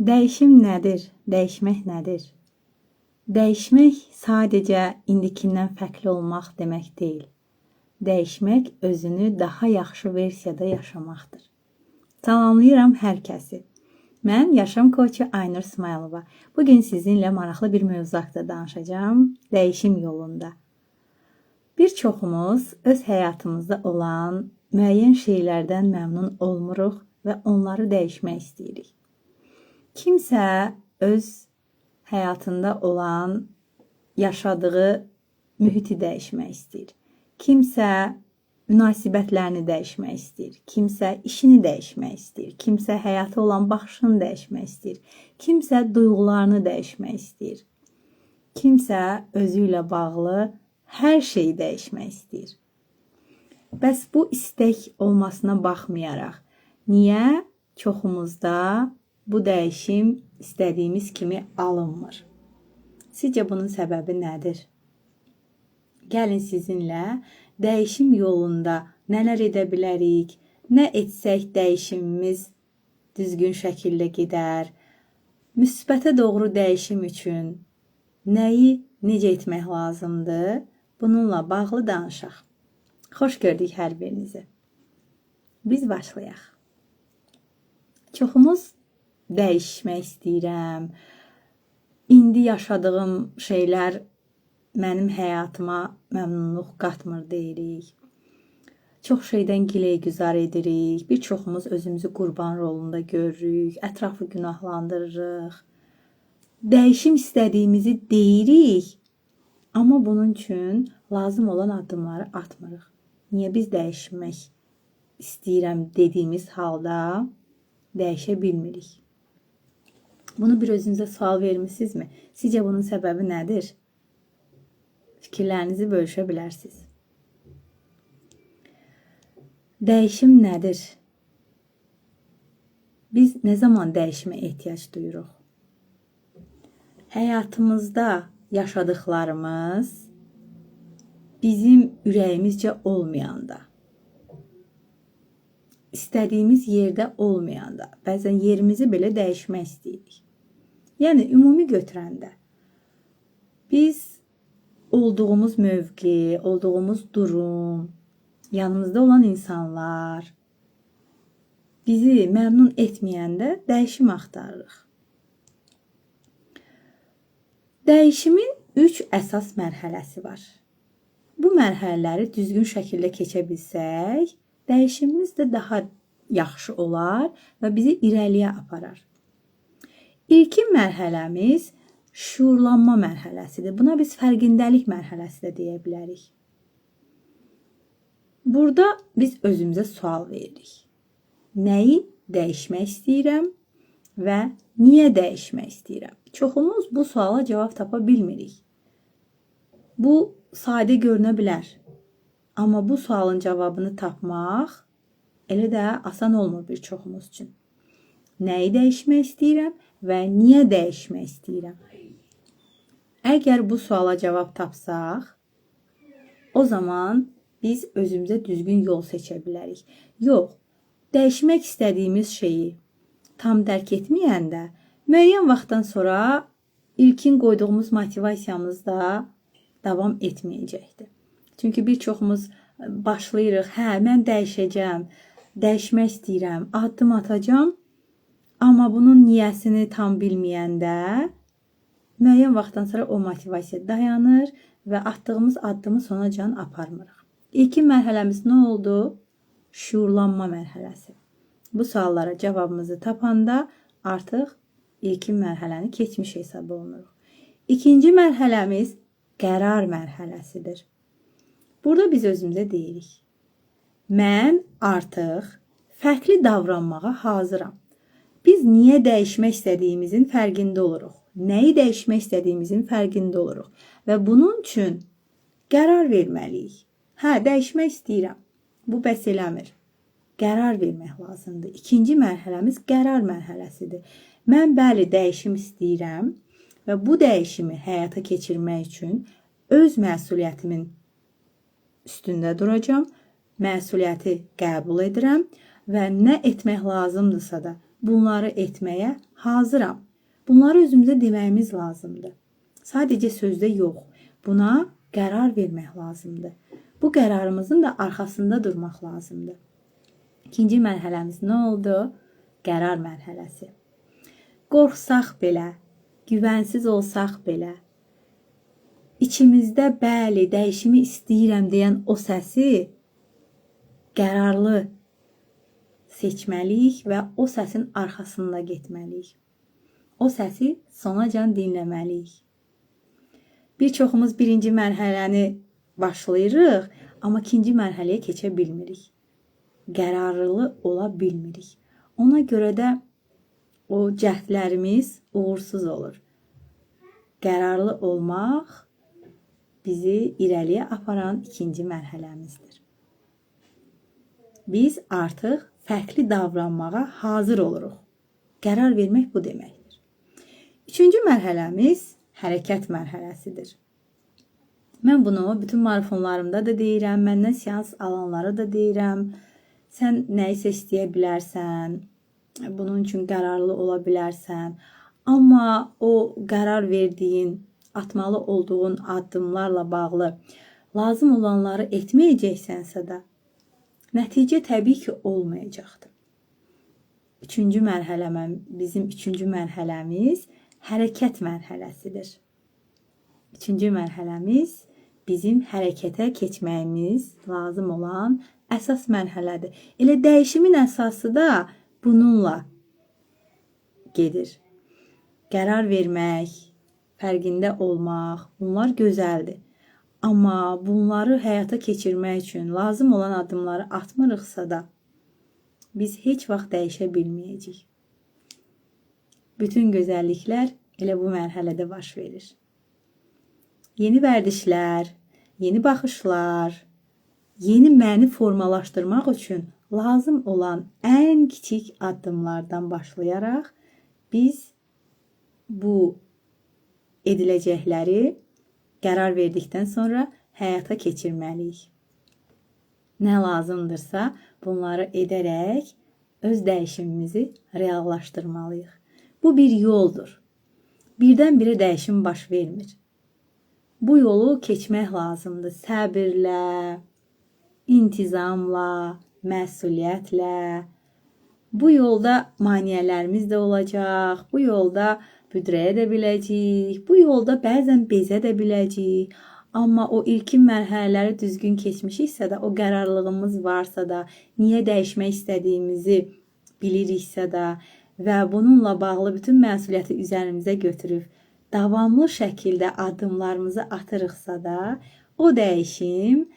Dəyişim nədir? Dəyişmək nədir? Dəyişmək sadəcə indikindən fərqli olmaq demək deyil. Dəyişmək özünü daha yaxşı versiyada yaşamaqdır. Salamlayıram hər kəsi. Mən yaşam koçu Aynur İsmailova. Bugün sizinlə maraqlı bir mövzu haqqında danışacağım. Dəyişim yolunda. Bir çoxumuz öz həyatımızda olan müəyyən şeylərdən məmnun olmuruq və onları dəyişmək istəyirik. Kimsə öz həyatında olan yaşadığı mühiti dəyişmək istəyir. Kimsə münasibətlərini dəyişmək istəyir. Kimsə işini dəyişmək istəyir. Kimsə həyata olan baxışını dəyişmək istəyir. Kimsə duyğularını dəyişmək istəyir. Kimsə özü ilə bağlı hər şeyi dəyişmək istəyir. Bəs bu istək olmasına baxmayaraq, niyə çoxumuzda bu dəyişim istədiyimiz kimi alınmır? Sizcə bunun səbəbi nədir? Gəlin sizinlə dəyişim yolunda nələr edə bilərik, nə etsək dəyişimimiz düzgün şəkildə gedər, müsbətə doğru dəyişim üçün nəyi necə etmək lazımdır, bununla bağlı danışaq. Xoş gördük hər birinizi. Biz başlayaq. Çoxumuz dəyişmək istəyirəm. İndi yaşadığım şeylər mənim həyatıma məmnunluq qatmır deyirik. Çox şeydən giləy-güzar edirik. Bir çoxumuz özümüzü qurban rolunda görürük. Ətrafı günahlandırırıq. Dəyişim istədiyimizi deyirik. Amma bunun üçün lazım olan addımları atmırıq. Niyə biz dəyişmək istəyirəm dediyimiz halda dəyişə bilmirik? Bunu bir özünüzə sual vermisinizmi? Sizcə bunun səbəbi nədir? Fikirlərinizi bölüşə bilərsiniz. Dəyişim nədir? Biz nə zaman dəyişimə ehtiyac duyuruq? Həyatımızda yaşadıklarımız bizim ürəyimizcə olmayanda, istədiyimiz yerdə olmayanda, bəzən yerimizi belə dəyişmək istəyirik. Yəni, ümumi götürəndə, biz olduğumuz mövqe, olduğumuz durum, yanımızda olan insanlar bizi məmnun etməyəndə dəyişim axtarırıq. Dəyişimin 3 əsas mərhələsi var. Bu mərhələləri düzgün şəkildə keçə bilsək, dəyişimimiz də daha yaxşı olar və bizi irəliyə aparar. İlkin mərhələmiz şuurlanma mərhələsidir. Buna biz fərqindəlik mərhələsi də deyə bilərik. Burada biz özümüzə sual veririk. Nəyi dəyişmək istəyirəm və niyə dəyişmək istəyirəm? Çoxumuz bu suala cavab tapa bilmirik. Bu sadə görünə bilər. Amma bu sualın cavabını tapmaq elə də asan olmur bir çoxumuz üçün. Nəyi dəyişmək istəyirəm və niyə dəyişmək istəyirəm? Əgər bu suala cavab tapsaq, o zaman biz özümüzə düzgün yol seçə bilərik. Yox, dəyişmək istədiyimiz şeyi tam dərk etməyəndə, müəyyən vaxtdan sonra ilkin qoyduğumuz motivasiyamız da davam etməyəcəkdir. Çünki bir çoxumuz başlayırıq, mən dəyişəcəm, dəyişmək istəyirəm, addım atacağım, amma bunun niyəsini tam bilməyəndə müəyyən vaxtdan sonra o motivasiya dayanır və atdığımız addımı sonacan aparmırıq. İlkin mərhələmiz nə oldu? Şuurlanma mərhələsi. Bu suallara cavabımızı tapanda artıq ilkin mərhələni keçmiş hesab olunuruq. İkinci mərhələmiz qərar mərhələsidir. Burada biz özümüzə deyirik. Mən artıq fərqli davranmağa hazıram. Biz niyə dəyişmək istədiyimizin fərqində oluruq. Nəyi dəyişmək istədiyimizin fərqində oluruq. Və bunun üçün qərar verməliyik. Dəyişmək istəyirəm. Bu bəs eləmir. Qərar vermək lazımdır. İkinci mərhələmiz qərar mərhələsidir. Mən bəli dəyişim istəyirəm və bu dəyişimi həyata keçirmək üçün öz məsuliyyətimin üstündə duracağam, məsuliyyəti qəbul edirəm və nə etmək lazımdırsa da bunları etməyə hazıram. Bunları özümüzə deməyimiz lazımdır. Sadəcə sözdə yox. Buna qərar vermək lazımdır. Bu qərarımızın da arxasında durmaq lazımdır. İkinci mərhələmiz nə oldu? Qərar mərhələsi. Qorxsaq belə, güvənsiz olsaq belə, İçimizdə bəli, dəyişimi istəyirəm deyən o səsi qərarlı seçməliyik və o səsin arxasında getməliyik. O səsi sonacan dinləməliyik. Bir çoxumuz birinci mərhələni başlayırıq, amma ikinci mərhələyə keçə bilmirik. Qərarlı ola bilmirik. Ona görə də o cəhdlərimiz uğursuz olur. Qərarlı olmaq bizi irəliyə aparan ikinci mərhələmizdir. Biz artıq fərqli davranmağa hazır oluruq. Qərar vermək bu deməkdir. Üçüncü mərhələmiz hərəkət mərhələsidir. Mən bunu bütün marafonlarımda da deyirəm, məndən seans alanlara da deyirəm. Sən nəyisə istəyə bilərsən, bunun üçün qərarlı ola bilərsən. Amma o qərar verdiyin, atmalı olduğun addımlarla bağlı lazım olanları etməyəcəksənsə də, nəticə təbii ki, olmayacaqdır. Bizim üçüncü mərhələmiz hərəkət mərhələsidir. Üçüncü mərhələmiz bizim hərəkətə keçməyimiz lazım olan əsas mərhələdir. Elə dəyişimin əsası da bununla gedir. Qərar vermək, fərqində olmaq, bunlar gözəldir. Amma bunları həyata keçirmək üçün lazım olan addımları atmırıqsa da, biz heç vaxt dəyişə bilməyəcəyik. Bütün gözəlliklər elə bu mərhələdə baş verir. Yeni vərdişlər, yeni baxışlar, yeni məni formalaşdırmaq üçün lazım olan ən kiçik addımlardan başlayaraq biz bu ediləcəkləri qərar verdikdən sonra həyata keçirməliyik. Nə lazımdırsa bunları edərək öz dəyişimimizi reallaşdırmalıyıq. Bu bir yoldur. Birdən-birə dəyişim baş vermir. Bu yolu keçmək lazımdır. Səbirlə, intizamla, məsuliyyətlə. Bu yolda maneələrimiz də olacaq. Bu yolda büdrəyə də biləcəyik. Bu yolda bəzən bezə də biləcəyik. Amma o ilkin mərhələləri düzgün keçmişiksə də, o qərarlılığımız varsa da, niyə dəyişmək istədiyimizi biliriksə də və bununla bağlı bütün məsuliyyəti üzərimizə götürüb davamlı şəkildə addımlarımızı atırıqsa da, o dəyişim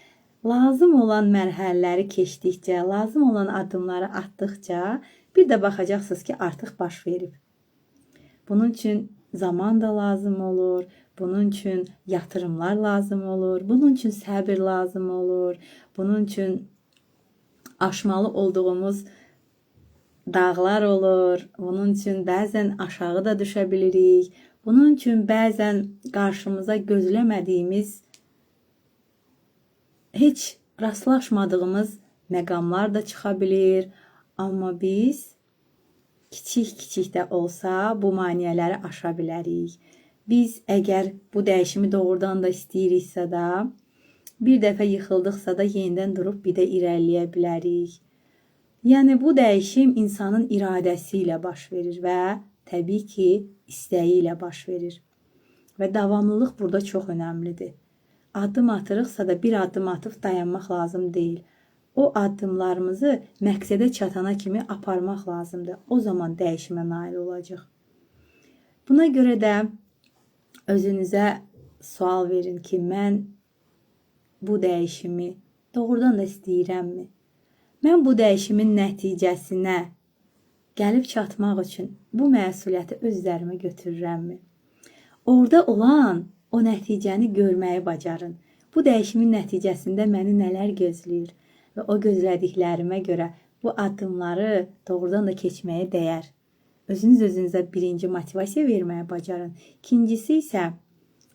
lazım olan mərhələləri keçdikcə, lazım olan addımları atdıqca bir də baxacaqsınız ki, artıq baş verib. Bunun üçün zaman da lazım olur, bunun üçün yatırımlar lazım olur, bunun üçün səbir lazım olur, bunun üçün aşmalı olduğumuz dağlar olur, bunun üçün bəzən aşağı da düşə bilirik, bunun üçün bəzən qarşımıza gözləmədiyimiz, heç rastlaşmadığımız məqamlar da çıxa bilir, amma biz kiçik-kiçik də olsa bu maneələri aşa bilərik. Biz əgər bu dəyişimi doğrudan da istəyiriksə də, bir dəfə yıxıldıqsa da yenidən durub bir də irəliləyə bilərik. Yəni bu dəyişim insanın iradəsi ilə baş verir və təbii ki, istəyi ilə baş verir. Və davamlılıq burada çox önəmlidir. Addım atırıqsa da bir addım atıb dayanmaq lazım deyil. O addımlarımızı məqsədə çatana kimi aparmaq lazımdır. O zaman dəyişimə nail olacaq. Buna görə də özünüzə sual verin ki, mən bu dəyişimi doğrudan da istəyirəmmi? Mən bu dəyişimin nəticəsinə gəlib çatmaq üçün bu məsuliyyəti öz üzərimə götürürəmmi? Orada olan o nəticəni görməyi bacarın. Bu dəyişimin nəticəsində məni nələr gözləyir? Və o gözlədiklərimə görə bu addımları doğrudan da keçməyə dəyər. Özünüzə birinci motivasiya verməyə bacarın. İkincisi isə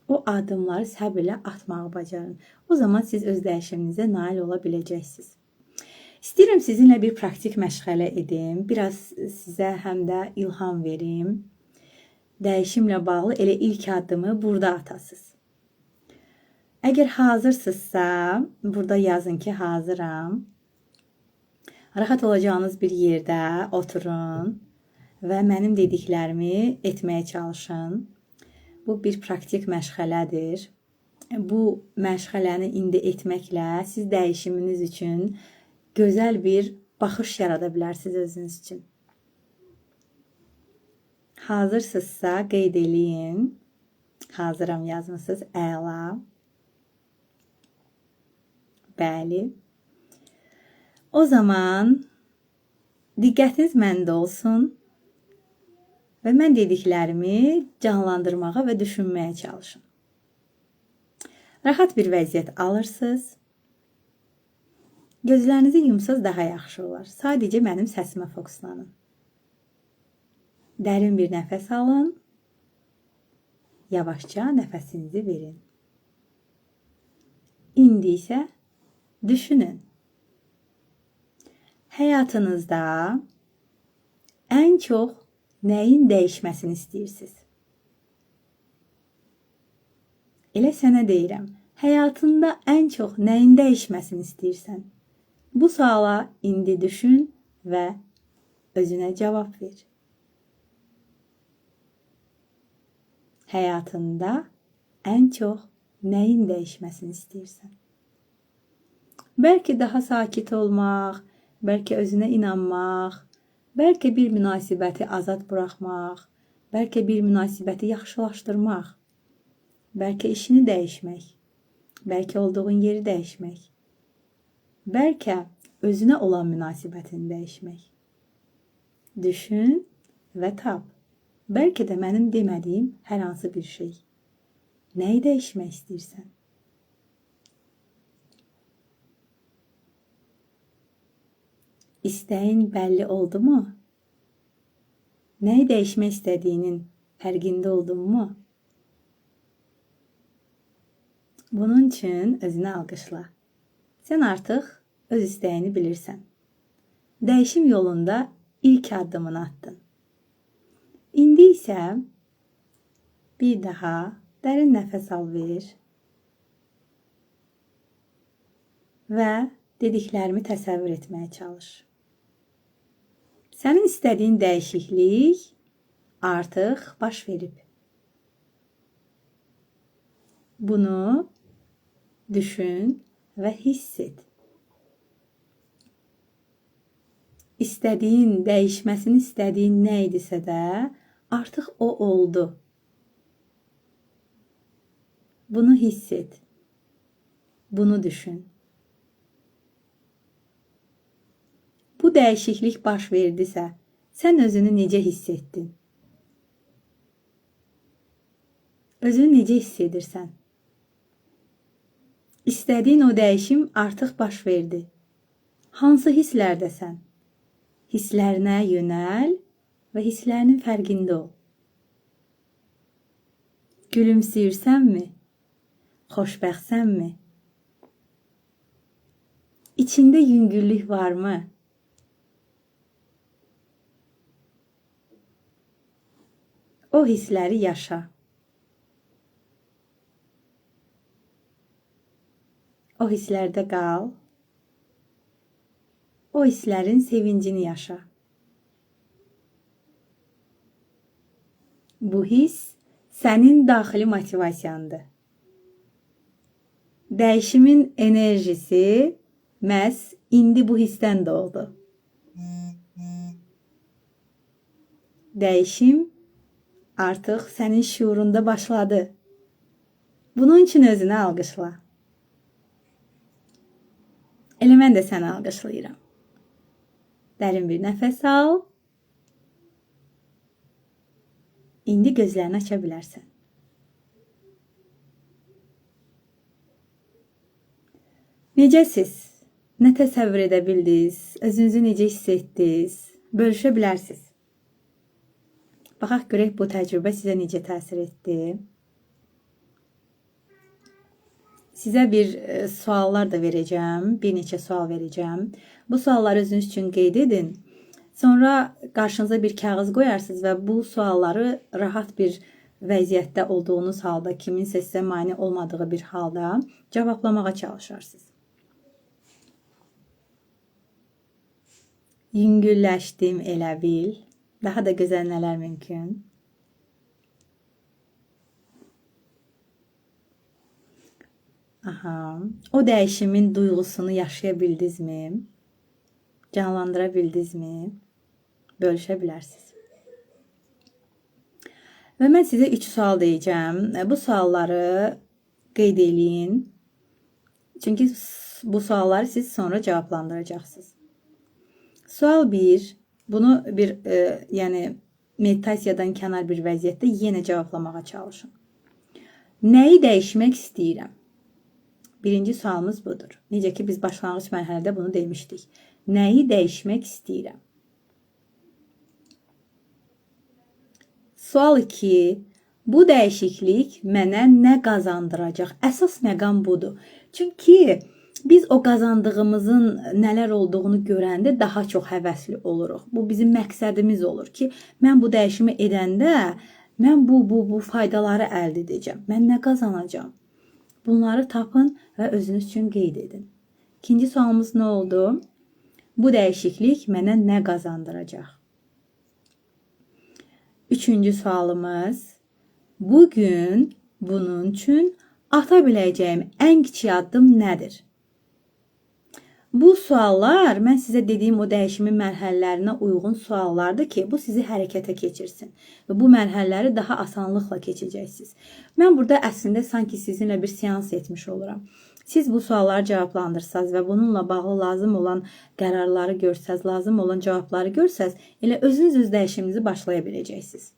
o addımları səbirlə atmağı bacarın. O zaman siz öz dəyişiminizə nail ola biləcəksiniz. İstəyirəm sizinlə bir praktik məşğələ edim. Biraz sizə həm də ilham verim. Dəyişimlə bağlı elə ilk addımı burada atasınız. Əgər hazırsınızsa, burada yazın ki, hazıram. Rahat olacağınız bir yerdə oturun və mənim dediklərimi etməyə çalışın. Bu bir praktik məşğələdir. Bu məşğələni indi etməklə siz dəyişiminiz üçün gözəl bir baxış yarada bilərsiniz özünüz üçün. Hazırsınızsa qeyd eləyin. Hazıram yazmısınız. Əla. Bəli. O zaman diqqətiniz məndə olsun və mən dediklərimi canlandırmağa və düşünməyə çalışın. Rahat bir vəziyyət alırsınız. Gözlərinizi yumsaz daha yaxşı olar. Sadəcə mənim səsimə fokuslanın. Dərin bir nəfəs alın. Yavaşca nəfəsinizi verin. İndi isə düşünün. Həyatınızda ən çox nəyin dəyişməsini istəyirsiniz? Elə sənə deyirəm, həyatında ən çox nəyin dəyişməsini istəyirsən? Bu suala indi düşün və özünə cavab ver. Həyatında ən çox nəyin dəyişməsini istəyirsən? Bəlkə daha sakit olmaq, bəlkə özünə inanmaq, bəlkə bir münasibəti azad buraxmaq, bəlkə bir münasibəti yaxşılaşdırmaq, bəlkə işini dəyişmək, bəlkə olduğun yeri dəyişmək, bəlkə özünə olan münasibətini dəyişmək. Düşün və tap. Bəlkə də mənim demədiyim hər hansı bir şey. Nəyi dəyişmək istəyirsən? İstəyin bəlli oldu mu? Nəyi dəyişmək istədiyinin fərqində oldun mu? Bunun üçün özünü alqışla. Sən artıq öz istəyini bilirsən. Dəyişim yolunda ilk addımını attın. İndi isə bir daha dərin nəfəs al ver və dediklərimi təsəvvür etməyə çalış. Sənin istədiyin dəyişiklik artıq baş verib. Bunu düşün və hiss et. İstədiyin, dəyişməsini istədiyin nə idisə də artıq o oldu. Bunu hiss et. Bunu düşün. Bu dəyişiklik baş verdisə, sən özünü necə hiss etdin? Özünü necə hiss edirsən? İstədiyin o dəyişim artıq baş verdi. Hansı hisslərdəsən? Hisslərinə yönəl və hisslərinin fərqində ol. Gülümsəyirsənmi? Xoşbəxtsənmi? İçində yüngüllük varmı? O hissləri yaşa. O hisslərdə qal. O hisslərin sevincini yaşa. Bu hiss sənin daxili motivasiyandır. Dəyişimin enerjisi məhz indi bu hissdən doğdu. Dəyişim artıq sənin şuurunda başladı. Bunun üçün özünü alqışla. Elə mən də səni alqışlayıram. Dərin bir nəfəs al. İndi gözlərini aça bilərsən. Necəsiz? Nə təsəvvür edə bildiniz? Özünüzü necə hiss etdiniz? Bölüşə bilərsiniz. Baxaq görək bu təcrübə sizə necə təsir etdi. Sizə bir suallar da verəcəm, bir neçə sual verəcəm. Bu sualları özünüz üçün qeyd edin. Sonra qarşınıza bir kağız qoyarsınız və bu sualları rahat bir vəziyyətdə olduğunuz halda, kiminsə sizə mane olmadığı bir halda cavablamağa çalışarsınız. Yüngülləşdim elə bil. Daha da gözəl nələr mümkün? Aha, o dəyişimin duyğusunu yaşaya bildinizmi? Canlandıra bildinizmi? Bölüşə bilərsiniz. Və mən sizə 3 sual deyəcəm. Bu sualları qeyd eləyin. Çünki bu sualları siz sonra cavablandıracaqsınız. Sual 1. Bunu bir yəni meditasiyadan kənar bir vəziyyətdə yenə cavablamağa çalışın. Nəyi dəyişmək istəyirəm? Birinci sualımız budur. Necə ki biz başlanğıc mərhələdə bunu demişdik. Nəyi dəyişmək istəyirəm? Sual 2. Bu dəyişiklik mənə nə qazandıracaq? Əsas məqam budur. Çünki biz o qazandığımızın nələr olduğunu görəndə daha çox həvəsli oluruq. Bu bizim məqsədimiz olur ki, mən bu dəyişimi edəndə mən bu faydaları əldə edəcəm. Mən nə qazanacağam? Bunları tapın və özünüz üçün qeyd edin. İkinci sualımız nə oldu? Bu dəyişiklik mənə nə qazandıracaq? Üçüncü sualımız, bugün bunun üçün ata biləcəyim ən kiçik addım nədir? Bu suallar mən sizə dediyim o dəyişimin mərhələlərinə uyğun suallardır ki, bu sizi hərəkətə keçirsin və bu mərhələləri daha asanlıqla keçəcəksiniz. Mən burada əslində sanki sizinlə bir seans etmiş oluram. Siz bu sualları cavablandırsanız və bununla bağlı lazım olan qərarları görsəz, lazım olan cavabları görsəz, elə özünüz öz dəyişiminizi başlaya biləcəksiniz.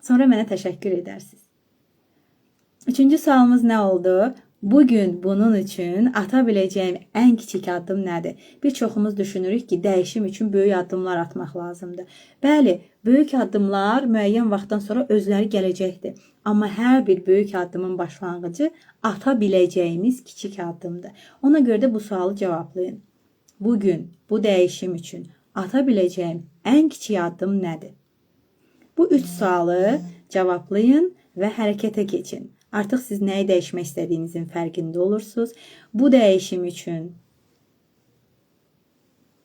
Sonra mənə təşəkkür edərsiniz. Üçüncü sualımız nə oldu? Bugün bunun üçün ata biləcəyim ən kiçik addım nədir? Bir çoxumuz düşünürük ki, dəyişim üçün böyük addımlar atmaq lazımdır. Bəli, böyük addımlar müəyyən vaxtdan sonra özləri gələcəkdir. Amma hər bir böyük addımın başlanğıcı ata biləcəyimiz kiçik addımdır. Ona görə də bu sualı cavablayın. Bugün bu dəyişim üçün ata biləcəyim ən kiçik addım nədir? Bu 3 sualı cavablayın və hərəkətə keçin. Artıq siz nəyi dəyişmək istədiyinizin fərqində olursunuz. Bu dəyişim üçün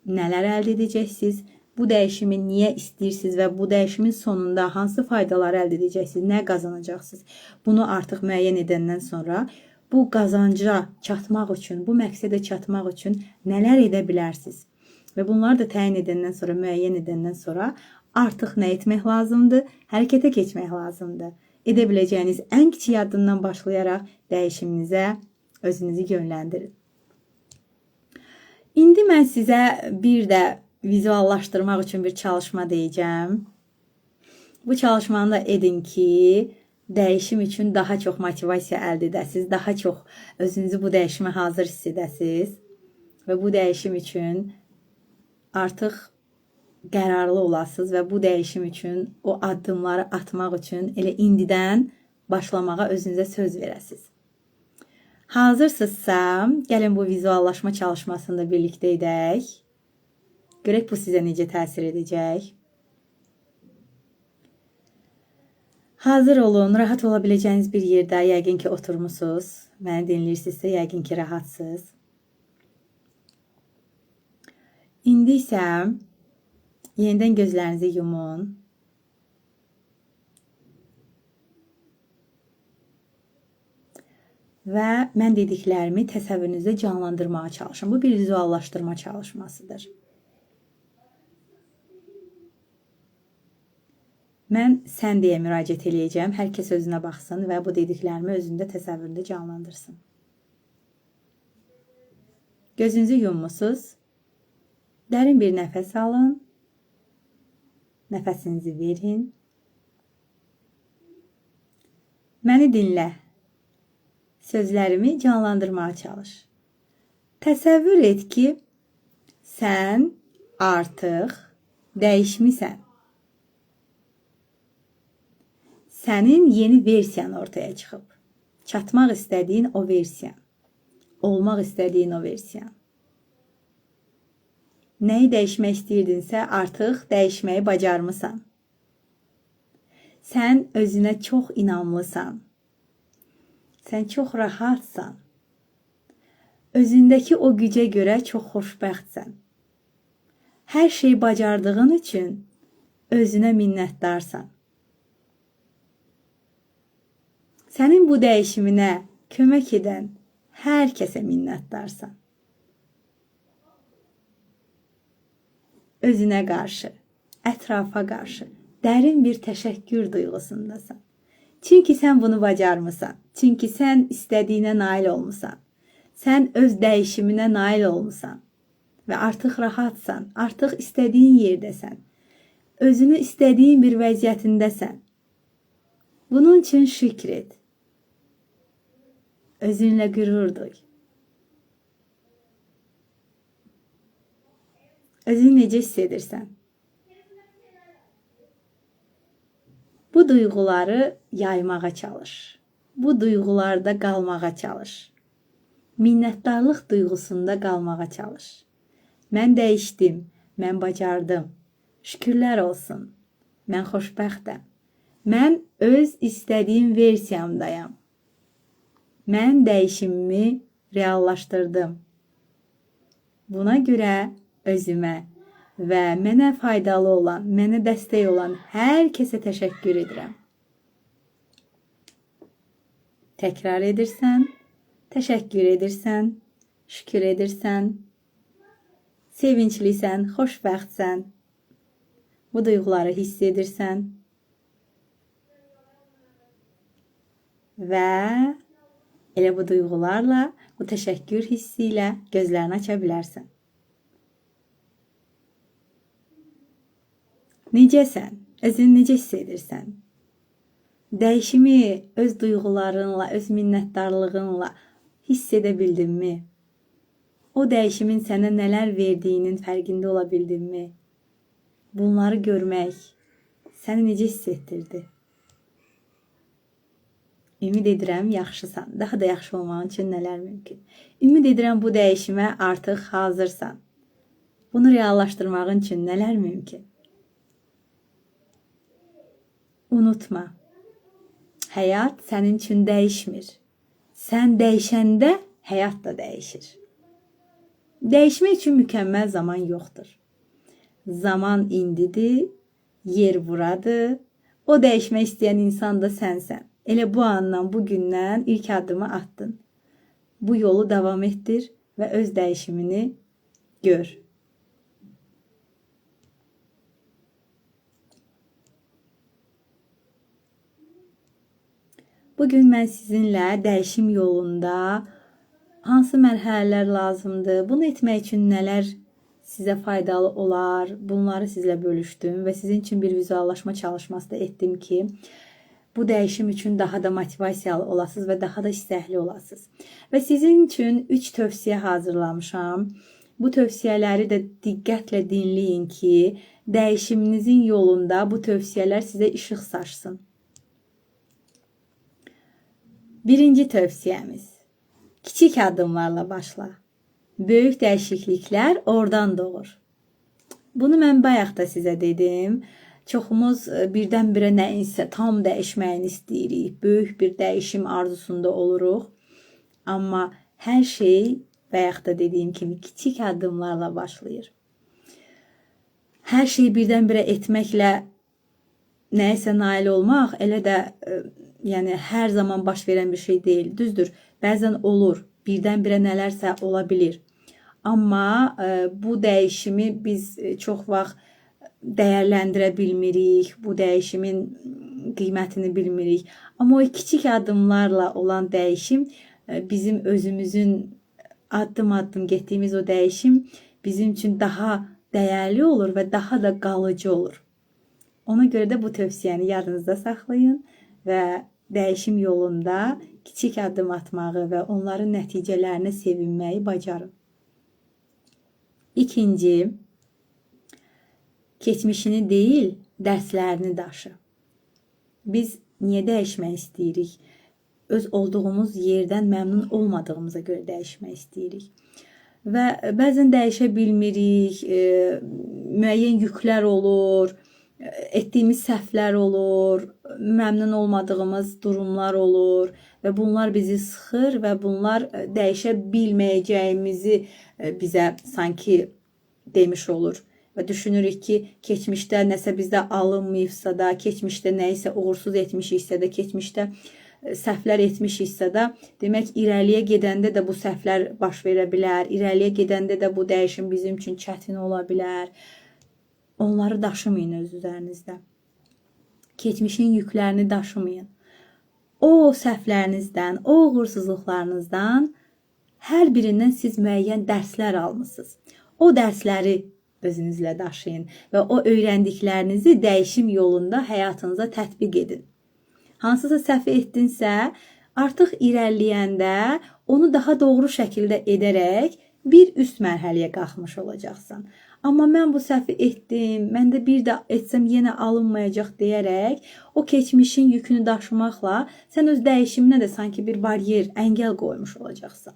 nələr əldə edəcəksiniz? Bu dəyişimi niyə istəyirsiniz və bu dəyişimin sonunda hansı faydaları əldə edəcəksiniz? Nə qazanacaqsınız? Bunu artıq müəyyən edəndən sonra bu qazanca çatmaq üçün, bu məqsədə çatmaq üçün nələr edə bilərsiniz? Və bunları da təyin edəndən sonra, müəyyən edəndən sonra artıq nə etmək lazımdır? Hərəkətə keçmək lazımdır. Edə biləcəyiniz ən kiçik addımdan başlayaraq dəyişiminizə özünüzü yönləndirin. İndi mən sizə bir də vizuallaşdırmaq üçün bir çalışma deyəcəm. Bu çalışmanı da edin ki, dəyişim üçün daha çox motivasiya əldə edəsiniz, daha çox özünüzü bu dəyişimə hazır hiss edəsiniz və bu dəyişim üçün artıq qərarlı olasınız və bu dəyişim üçün, o addımları atmaq üçün elə indidən başlamağa özünüzə söz verəsiniz. Hazırsınızsa, gəlin bu vizuallaşma çalışmasında birlikdə edək. Görək bu sizə necə təsir edəcək. Hazır olun, rahat ola biləcəyiniz bir yerdə, yəqin ki oturmusunuz. Məni dinləyirsinizsə, yəqin ki rahatsınız. İndi isə yenidən gözlərinizi yumun. Və mən dediklərimi təsəvvürünüzdə canlandırmağa çalışın. Bu bir vizuallaşdırma çalışmasıdır. Mən sən deyə müraciət eləyəcəm. Hər kəs özünə baxsın və bu dediklərimi özündə təsəvvüründə canlandırsın. Gözünüzü yummusunuz. Dərin bir nəfəs alın. Nəfəsinizi verin. Məni dinlə. Sözlərimi canlandırmağa çalış. Təsəvvür et ki, sən artıq dəyişmisən. Sənin yeni versiyan ortaya çıxıb. Çatmaq istədiyin o versiyan. olmaq istədiyin o versiyan. Nəyi dəyişmək istəyirdinsə, artıq dəyişməyi bacarmısan. Sən özünə çox inamlısan. Sən çox rahatsan. Özündəki o gücə görə çox xoşbəxtsən. Hər şey bacardığın üçün özünə minnətdarsan. Sənin bu dəyişiminə kömək edən hər kəsə minnətdarsan. Özünə qarşı, ətrafa qarşı dərin bir təşəkkür duyğusundasan. Çünki sən bunu bacarmısan. Çünki sən istədiyinə nail olmusan. Sən öz dəyişiminə nail olmusan. Və artıq rahatsan, artıq istədiyin yerdəsən. Özünü istədiyin bir vəziyyətindəsən. Bunun üçün şükr et. Özünlə qürur duy. Özünü necə hiss edirsən? Bu duyğuları yaymağa çalış. Bu duyğularda qalmağa çalış. Minnətdarlıq duyğusunda qalmağa çalış. Mən dəyişdim, mən bacardım. Şükürlər olsun. Mən xoşbəxtəm. Mən öz istədiyim versiyamdayam. Mən dəyişimimi reallaşdırdım. Buna görə özümə və mənə faydalı olan, mənə dəstək olan hər kəsə təşəkkür edirəm. Təkrar edirsən, təşəkkür edirsən, şükür edirsən, sevinclisən, xoşbəxtsən, bu duyğuları hiss edirsən və elə bu duyğularla, bu təşəkkür hissi ilə gözlərini aça bilərsən. Necəsən? Özünü necə hiss edirsən? Dəyişimi öz duyğularınla, öz minnətdarlığınla hiss edə bildinmi? O dəyişimin sənə nələr verdiyinin fərqində ola bildinmi? Bunları görmək səni necə hiss etdirdi? Ümid edirəm yaxşısan. Daha da yaxşı olmağın üçün nələr mümkün? Ümid edirəm bu dəyişimə artıq hazırsan. Bunu reallaşdırmağın üçün nələr mümkün? Unutma. Həyat sənin üçün dəyişmir. Sən dəyişəndə həyat da dəyişir. Dəyişmək üçün mükəmməl zaman yoxdur. Zaman indidir, yer buradır. O dəyişmək istəyən insan da sənsən. Elə bu andan, bu gündən ilk addımı attın. Bu yolu davam etdir və öz dəyişimini gör. Bugün mən sizinlə dəyişim yolunda hansı mərhələlər lazımdır, bunu etmək üçün nələr sizə faydalı olar, bunları sizlə bölüşdüm və sizin üçün bir vizuallaşma çalışması da etdim ki, bu dəyişim üçün daha da motivasiyalı olasınız və daha da istəkli olasınız. Və sizin üçün 3 tövsiyə hazırlamışam. Bu tövsiyələri də diqqətlə dinləyin ki, dəyişiminizin yolunda bu tövsiyələr sizə işıq saçsın. Birinci tövsiyəmiz. Kiçik addımlarla başla. Böyük dəyişikliklər oradan doğur. Bunu mən bayaq da sizə dedim. Çoxumuz birdən-birə nəyinsə tam dəyişməyini istəyirik. Böyük bir dəyişim arzusunda oluruq. Amma hər şey bayaq da dediyim kimi kiçik addımlarla başlayır. Hər şeyi birdən-birə etməklə nəyəsə nail olmaq elə də yəni hər zaman baş verən bir şey deyil. Düzdür, bəzən olur. Birdən-birə nələrsə ola bilir. Amma bu dəyişimi biz çox vaxt dəyərləndirə bilmirik. Bu dəyişimin qiymətini bilmirik. Amma o kiçik addımlarla olan dəyişim bizim özümüzün addım-addım getdiyimiz o dəyişim bizim üçün daha dəyərli olur və daha da qalıcı olur. Ona görə də bu tövsiyəni yadınızda saxlayın və dəyişim yolunda kiçik addım atmağı və onların nəticələrinə sevinməyi bacarın. İkinci, keçmişini deyil, dərslərini daşı. Biz niyə dəyişmək istəyirik? öz olduğumuz yerdən məmnun olmadığımıza görə dəyişmək istəyirik. Və bəzən dəyişə bilmirik, müəyyən yüklər olur, etdiyimiz səhvlər olur, məmnun olmadığımız durumlar olur və bunlar bizi sıxır və bunlar dəyişə bilməyəcəyimizi bizə sanki demiş olur. Və düşünürük ki, keçmişdə nəsə bizdə alınmayıbsa da, keçmişdə nəyisə uğursuz etmişiksə də, keçmişdə səhvlər etmişiksə də, demək irəliyə gedəndə də bu səhvlər baş verə bilər, irəliyə gedəndə də bu dəyişim bizim üçün çətin ola bilər. Onları daşımayın öz üzərinizdə. Keçmişin yüklərini daşımayın. O səhvlərinizdən, o uğursuzluqlarınızdan hər birindən siz müəyyən dərslər almısınız. O dərsləri özünüzlə daşıyın və o öyrəndiklərinizi dəyişim yolunda həyatınıza tətbiq edin. Hansısa səhv etdinsə, artıq irəliləyəndə onu daha doğru şəkildə edərək bir üst mərhələyə qalxmış olacaqsan. Amma mən bu səhvi etdim, mən də bir də etsəm yenə alınmayacaq deyərək o keçmişin yükünü daşımaqla sən öz dəyişiminə də sanki bir baryer, əngəl qoymuş olacaqsan.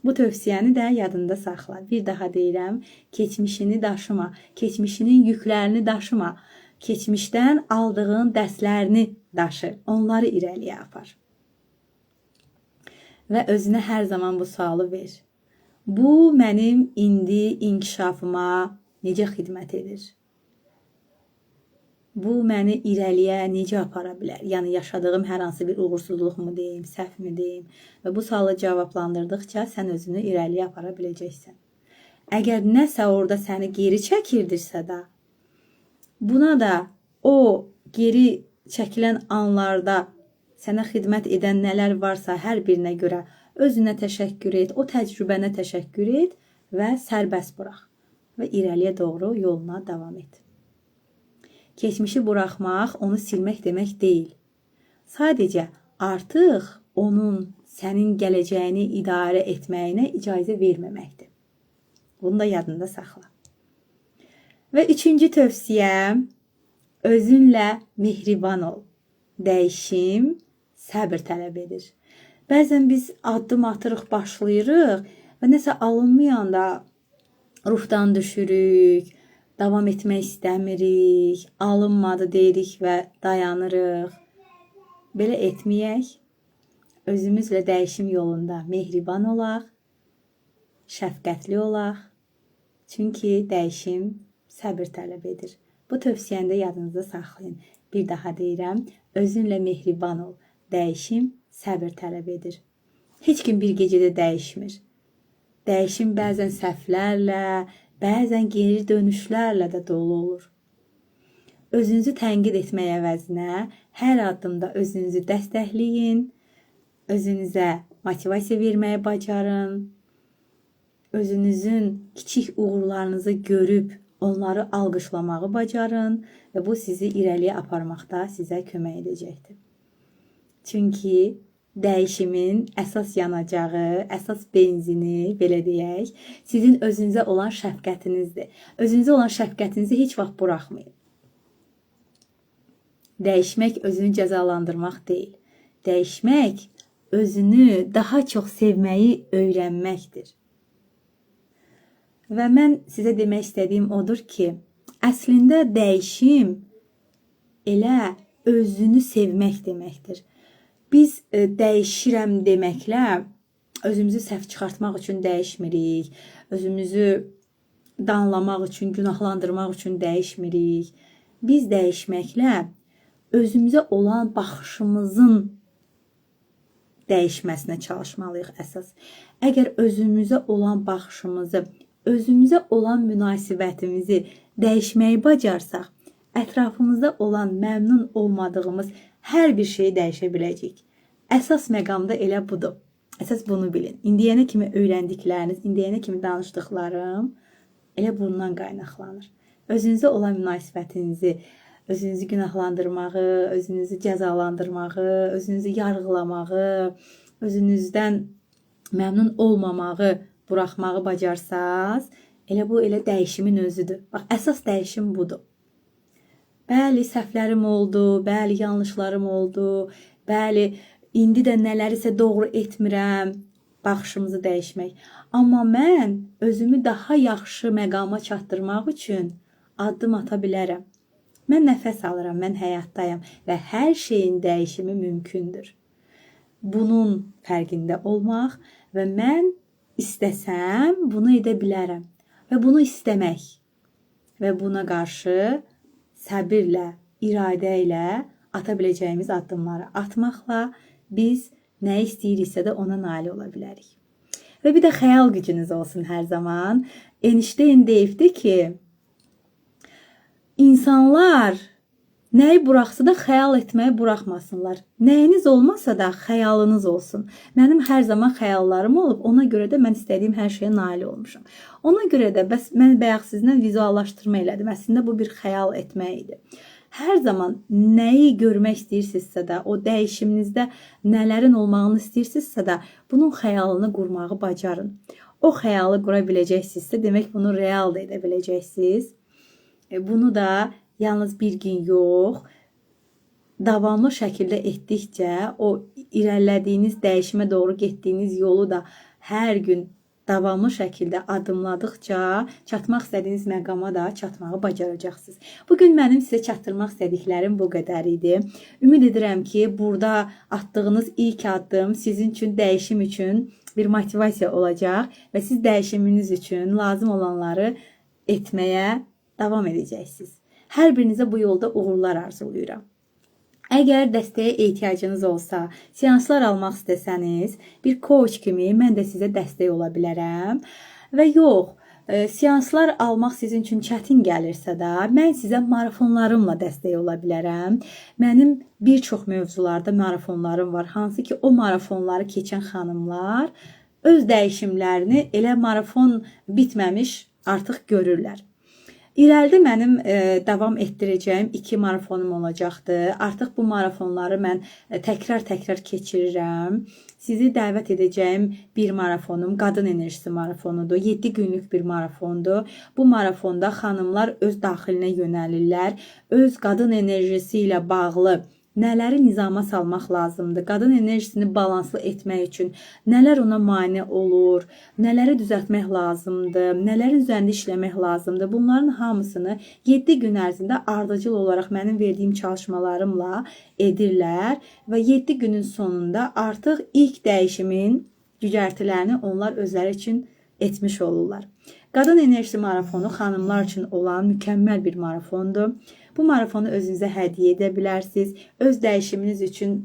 Bu tövsiyəni də yadında saxla. Bir daha deyirəm, keçmişini daşıma, keçmişinin yüklərini daşıma, keçmişdən aldığın dərslərini daşı, onları irəliyə apar. Və özünə hər zaman bu sualı ver. Bu mənim indi inkişafıma necə xidmət edir? Bu məni irəliyə necə apara bilər? Yəni yaşadığım hər hansı bir uğursuzluqmu deyim, səhvmi deyim? Və bu sualı cavablandırdıqca sən özünü irəliyə apara biləcəksən. Əgər nəsə orada səni geri çəkirdirsə də, buna da o geri çəkilən anlarda sənə xidmət edən nələr varsa hər birinə görə özünə təşəkkür et, o təcrübənə təşəkkür et və sərbəst burax və irəliyə doğru yoluna davam et. Keçmişi buraxmaq, onu silmək demək deyil. Sadəcə artıq onun sənin gələcəyini idarə etməyinə icazə verməməkdir. Bunu da yadında saxla. Və üçüncü tövsiyəm, özünlə mehriban ol. Dəyişim səbir tələb edir. Bəzən biz addım atırıq, başlayırıq və nəsə alınmayanda ruhdan düşürük, davam etmək istəmirik, alınmadı deyirik və dayanırıq. Belə etməyək, özümüzlə dəyişim yolunda mehriban olaq, şəfqətli olaq. Çünki dəyişim səbir tələb edir. Bu tövsiyəni də yadınızda saxlayın. Bir daha deyirəm, özünlə mehriban ol. Dəyişim səbir tələb edir. Heç kim bir gecədə dəyişmir. Dəyişim bəzən səhvlərlə, bəzən geri dönüşlərlə də dolu olur. Özünüzü tənqid etmək əvəzinə hər addımda özünüzü dəstəkləyin, özünüzə motivasiya verməyi bacarın, özünüzün kiçik uğurlarınızı görüb onları alqışlamağı bacarın və bu sizi irəliyə aparmaqda sizə kömək edəcəkdir. Çünki dəyişimin əsas yanacağı, əsas benzini, belə deyək, sizin özünüzə olan şəfqətinizdir. Özünüzə olan şəfqətinizi heç vaxt buraxmayın. Dəyişmək özünü cəzalandırmaq deyil. Dəyişmək özünü daha çox sevməyi öyrənməkdir. Və mən sizə demək istədiyim odur ki, əslində dəyişim elə özünü sevmək deməkdir. Biz dəyişirəm deməklə özümüzü səhv çıxartmaq üçün dəyişmirik, özümüzü danlamaq üçün, günahlandırmaq üçün dəyişmirik. Biz dəyişməklə özümüzə olan baxışımızın dəyişməsinə çalışmalıyıq əsas. Əgər özümüzə olan baxışımızı, özümüzə olan münasibətimizi dəyişməyi bacarsaq, ətrafımızda olan məmnun olmadığımız hər bir şeyi dəyişə biləcəyik. Əsas məqamda elə budur. Əsas bunu bilin. İndiyənə kimi öyrəndikləriniz, indiyənə kimi danışdıqlarım elə bundan qaynaqlanır. Özünüzə olan münasibətinizi, özünüzü günahlandırmağı, özünüzü cəzalandırmağı, özünüzü yargılamağı, özünüzdən məmnun olmamağı buraxmağı bacarsaz, elə dəyişimin özüdür. Bax, əsas dəyişim budur. Bəli, səhvlərim oldu, bəli, yanlışlarım oldu, bəli, indi də nələrisə doğru etmirəm, baxışımızı dəyişmək. Amma mən özümü daha yaxşı məqama çatdırmaq üçün addım ata bilərəm. Mən nəfəs alıram, mən həyatdayam və hər şeyin dəyişimi mümkündür. Bunun fərqində olmaq və mən istəsəm bunu edə bilərəm və bunu istəmək və buna qarşı səbirlə, iradə ilə ata biləcəyimiz addımları atmaqla biz nə istəyiriksə də ona nail ola bilərik. Və bir də xəyal gücünüz olsun hər zaman. Einstein deyibdi ki, İnsanlar nəyi buraxsa da xəyal etməyi buraxmasınlar. Nəyiniz olmasa da xəyalınız olsun. Mənim hər zaman xəyallarım olub, ona görə də mən istədiyim hər şeyə nail olmuşam. Ona görə də mən bayaq sizinlə vizuallaşdırma elədim. Əslində bu bir xəyal etmək idi. Hər zaman nəyi görmək istəyirsinizsə də, o dəyişiminizdə nələrin olmağını istəyirsinizsə də, bunun xəyalını qurmağı bacarın. O xəyalı qura biləcəksinizsə, demək bunu real da edə biləcəksiniz. Bunu da yalnız bir gün yox, davamlı şəkildə etdikcə o irəlilədiyiniz, dəyişimə doğru getdiyiniz yolu da hər gün davamlı şəkildə adımladıqca çatmaq istədiyiniz məqama da çatmağı bacaracaqsınız. Bugün mənim sizə çatdırmaq istədiklərim bu qədər idi. Ümid edirəm ki, burada atdığınız ilk addım sizin üçün, dəyişim üçün bir motivasiya olacaq və siz dəyişiminiz üçün lazım olanları etməyə davam edəcəksiniz. Hər birinizə bu yolda uğurlar arzulayıram. Əgər dəstəyə ehtiyacınız olsa, seanslar almaq istəsəniz, bir coach kimi mən də sizə dəstək ola bilərəm. Və yox, seanslar almaq sizin üçün çətin gəlirsə də, mən sizə marafonlarımla dəstək ola bilərəm. Mənim bir çox mövzularda marafonlarım var, hansı ki o marafonları keçən xanımlar öz dəyişimlərini elə marafon bitməmiş artıq görürlər. İrəlidə mənim davam etdirəcəyim 2 marafonum olacaqdır. Artıq bu marafonları mən təkrar keçirirəm. Sizi dəvət edəcəyim bir marafonum qadın enerjisi marafonudur. 7 günlük bir marafondur. Bu marafonda xanımlar öz daxilinə yönəlirlər. Öz qadın enerjisi ilə bağlı nələri nizama salmaq lazımdır? Qadın enerjisini balanslı etmək üçün nələr ona mane olur? Nələri düzəltmək lazımdır? Nələrin üzərində işləmək lazımdır? Bunların hamısını 7 gün ərzində ardıcıl olaraq mənim verdiyim çalışmalarımla edirlər və 7 günün sonunda artıq ilk dəyişimin cücərtilərini onlar özləri üçün etmiş olurlar. Qadın enerjisi marafonu xanımlar üçün olan mükəmməl bir marafondur. Bu marafonu özünüzə hədiyyə edə bilərsiniz. Öz dəyişiminiz üçün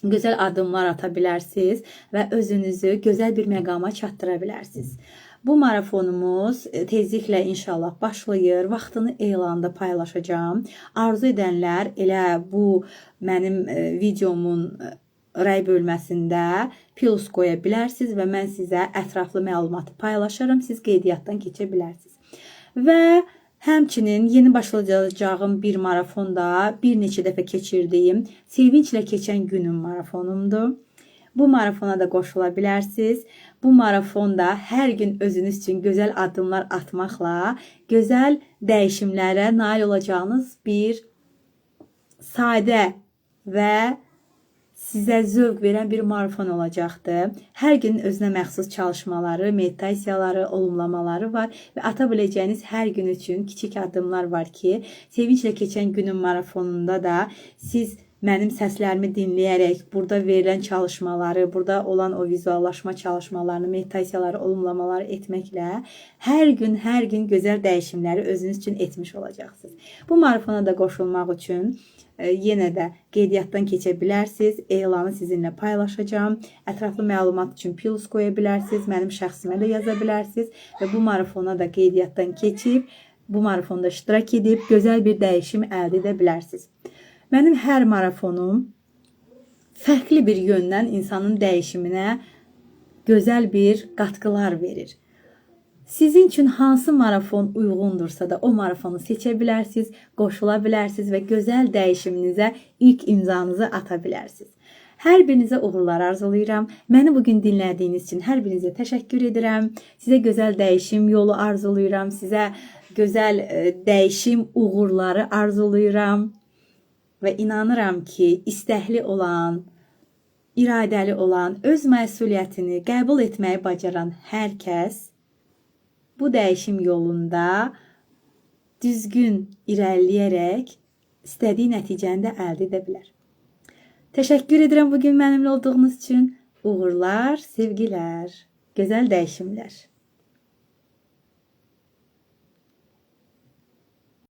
gözəl addımlar ata bilərsiniz və özünüzü gözəl bir məqama çatdıra bilərsiniz. Bu marafonumuz tezliklə inşallah başlayır. Vaxtını elanda paylaşacağım. Arzu edənlər elə bu mənim videomun rəy bölməsində plus qoya bilərsiniz və mən sizə ətraflı məlumatı paylaşaram. Siz qeydiyyatdan keçə bilərsiniz. Və həmçinin yeni başlayacağım bir marafonda bir neçə dəfə keçirdiyim sevinclə keçən günün marafonumdur. Bu marafona da qoşula bilərsiniz. Bu marafonda hər gün özünüz üçün gözəl addımlar atmaqla gözəl dəyişimlərə nail olacağınız bir sadə və sizə zövq verən bir marafon olacaqdır. Hər gün özünə məxsus çalışmaları, meditasiyaları, olumlamaları var və ata biləcəyiniz hər gün üçün kiçik addımlar var ki, sevinclə keçən günün marafonunda da siz mənim səslərimi dinləyərək, burada verilən çalışmaları, burada olan o vizuallaşma çalışmalarını, meditasiyaları, olumlamaları etməklə hər gün gözəl dəyişimləri özünüz üçün etmiş olacaqsınız. Bu marafona da qoşulmaq üçün yenə də qeydiyyatdan keçə bilərsiniz. Elanı sizinlə paylaşacağım. Ətraflı məlumat üçün plus qoya bilərsiniz. Mənim şəxsimə də yaza bilərsiniz. Və bu marafona da qeydiyyatdan keçib, bu marafonda iştirak edib, gözəl bir dəyişim əldə edə bilərsiniz. Mənim hər marafonum fərqli bir yöndən insanın dəyişiminə gözəl bir qatqılar verir. Sizin üçün hansı marafon uyğundursa da o marafonu seçə bilərsiniz, qoşula bilərsiniz və gözəl dəyişiminizə ilk imzanızı ata bilərsiniz. Hər birinizə uğurlar arzulayıram. Məni bugün dinlədiyiniz üçün hər birinizə təşəkkür edirəm. Sizə gözəl dəyişim yolu arzulayıram. Sizə gözəl dəyişim uğurları arzulayıram. Və inanıram ki, istəkli olan iradəli olan, öz məsuliyyətini qəbul etməyi bacaran hər kəs bu dəyişim yolunda düzgün irəliləyərək istədiyi nəticəni də əldə edə bilər. Təşəkkür edirəm bugün mənimlə olduğunuz üçün. Uğurlar, sevgilər, gözəl dəyişimlər.